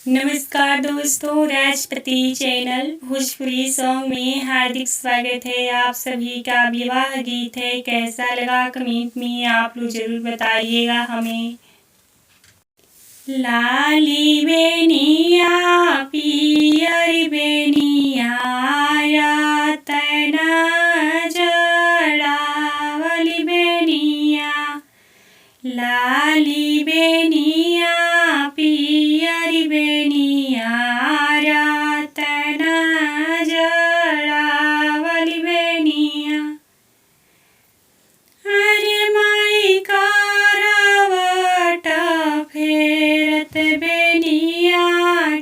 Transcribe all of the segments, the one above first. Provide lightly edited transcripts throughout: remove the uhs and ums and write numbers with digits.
नमस्कार दोस्तों, Rajpati channel Bhojpuri song में हार्दिक स्वागत है। आप सभी का विवाह गीत है, कैसा लगा कमेंट में आप लोग ज़रूर बताइएगा हमें। लाली बेनिया पियरी बेनिया तना जड़ावली बेनिया, लाली बेनिया पियरी बेनिया तना जड़ावली बेनिया। अरे माई करवट फेरत बेनिया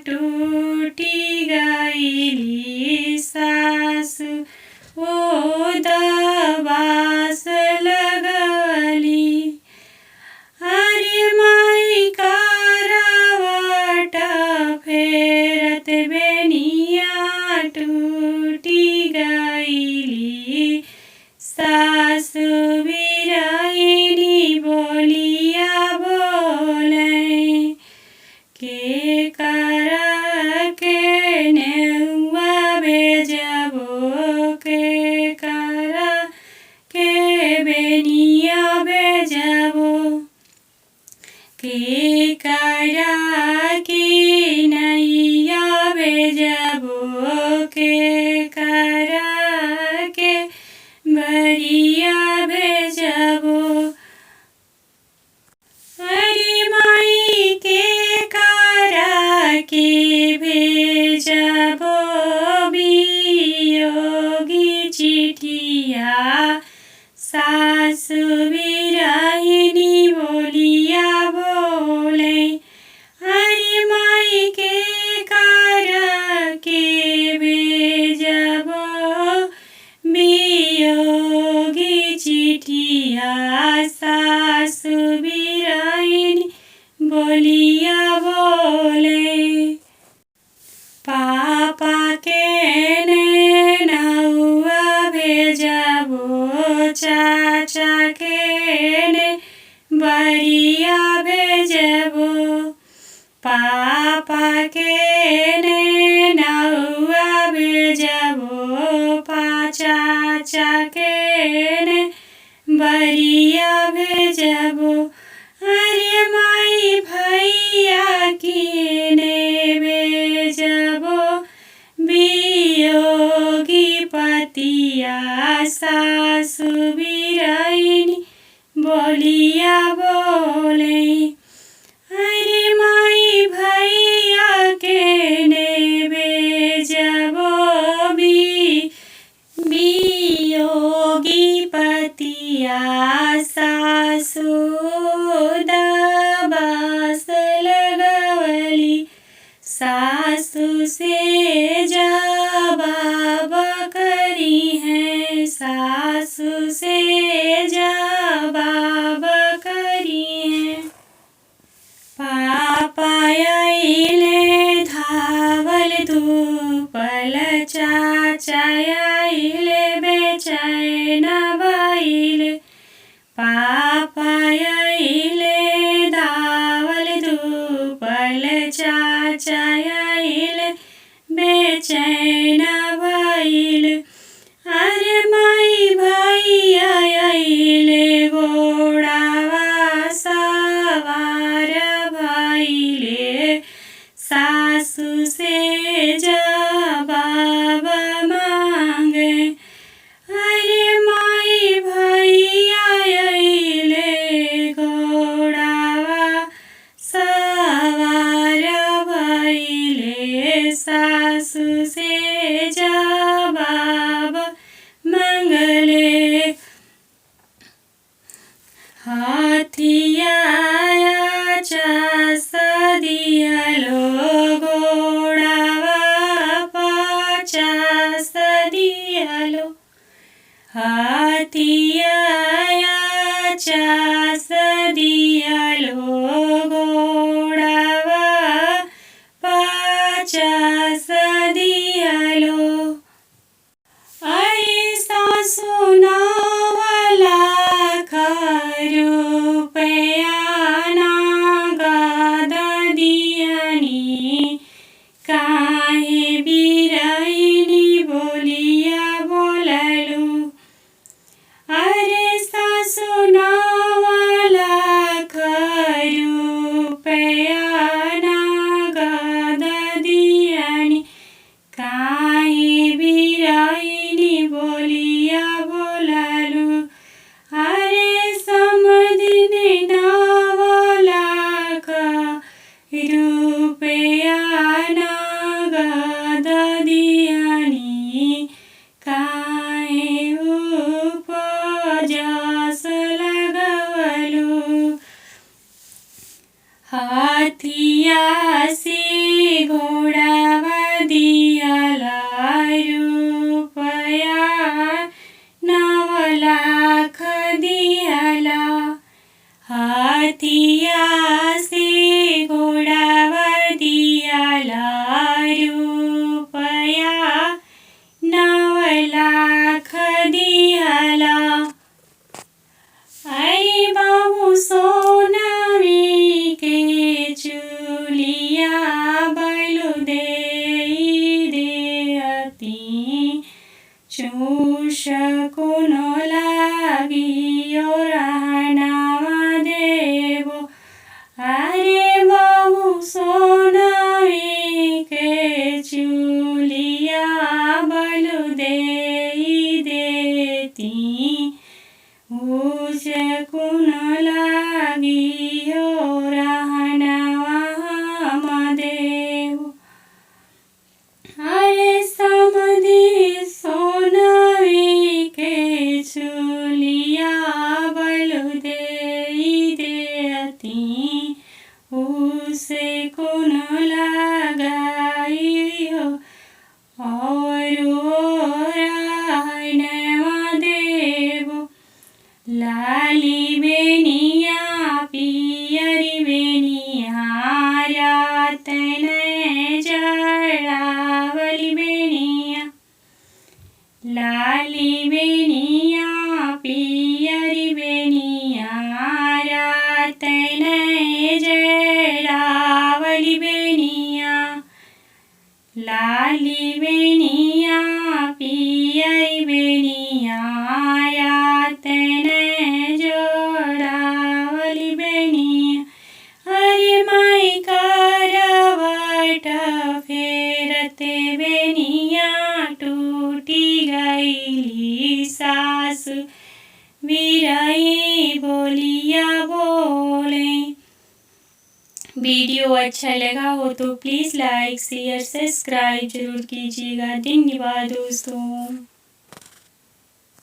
टूटी गईली सासु ओ दबास लगवली। अरे माई करवट फेरत बेनिया टूटी गईली सासु बिरहिनी बोलिया बोले, के करा के नेउआ बेजबो, के करा के बेनिया बेजबो, के करा की नैया बेजबो, के करा के बरिया भेजबो। अरे माई के करा के भेजबो वियोगी चिठिया, सासु बिरहिनी बोलिया बोले। अरे माई के करा के भेजबो वियोगी चिठिया, सासु बिरहिनी बोलिया बोले। पापा के नौआ भेजबो, चाचा के बरिया भेजबो, पापा के नौआ भेजबो, चाचा के बरिया भेजबो। अरे माई भैया की ने भेजबो वियोगी पतिया, सासु बिरहिनी बोलिया बोले। अरे माई भैया के ने भेजबो वियोगी पतिया, सासु दबास लगवली। सासु से जवाब करी है, सासु से जवाब करी है। पापा आइले धावल धूपल, चाचा आइले बेचैन भइले। पापा आइले धावल धूपल, चाचा आइले बेचैन भइले। अरे माई भैया आइले घोड़ावा सवार भइले, सासु से जवाब मांगे। अरे माई भैया आइले घोड़ावा सवार भइले, सासु से जवाब मंगले। हाथिया चास दियलो, घोड़ावा पाचास दियलो। हाथिया चास दियलो, घोड़ावा पाचास दियलो। ऐसा सुनावला रुपया ना गादा दियनी, काहे बिरहिनी बोलिया बोललू। अरे सासु नावला खरू पयाना गद दियानी। काहे बिरहिनी बोलिया बोललू। अरे समधिनी नावला खरू पयाना गद दियानी। काहे उपजस लगवलू। हाथिया से घोड़ावा दियाला रुपया 9 लाख दियाला। हाथिया से घोड़ावा दियाला रुपया 9 लाख दियाला। अरे बाबू सोनामी के चूलिया बलु देती। चूष कुनो लागियो रहनावा देवो। अरे बाबू सोनामी के चूलिया बलु देती। उस कुन लागियो रहनावा हम देवो। अरे समधि सोनामी के चूलिया बलु देती। उसे कुन लगाइयो और रहनवा देवो। लाली बेनिया पियरी बेनिया रात ने जड़ावली बेनिया। लाली बेनिया पियरी बेनिया रात ने जड़ावली बेनिया। लाली बेनिया पियरी बेनिया रात ने जोड़ावली बेनिया। अरे माई करवट फेरते बेनिया टूटी गईली सास बिरही बोलिया बोले। वीडियो अच्छा लगा हो तो प्लीज़ लाइक शेयर सब्सक्राइब जरूर कीजिएगा। धन्यवाद दोस्तों।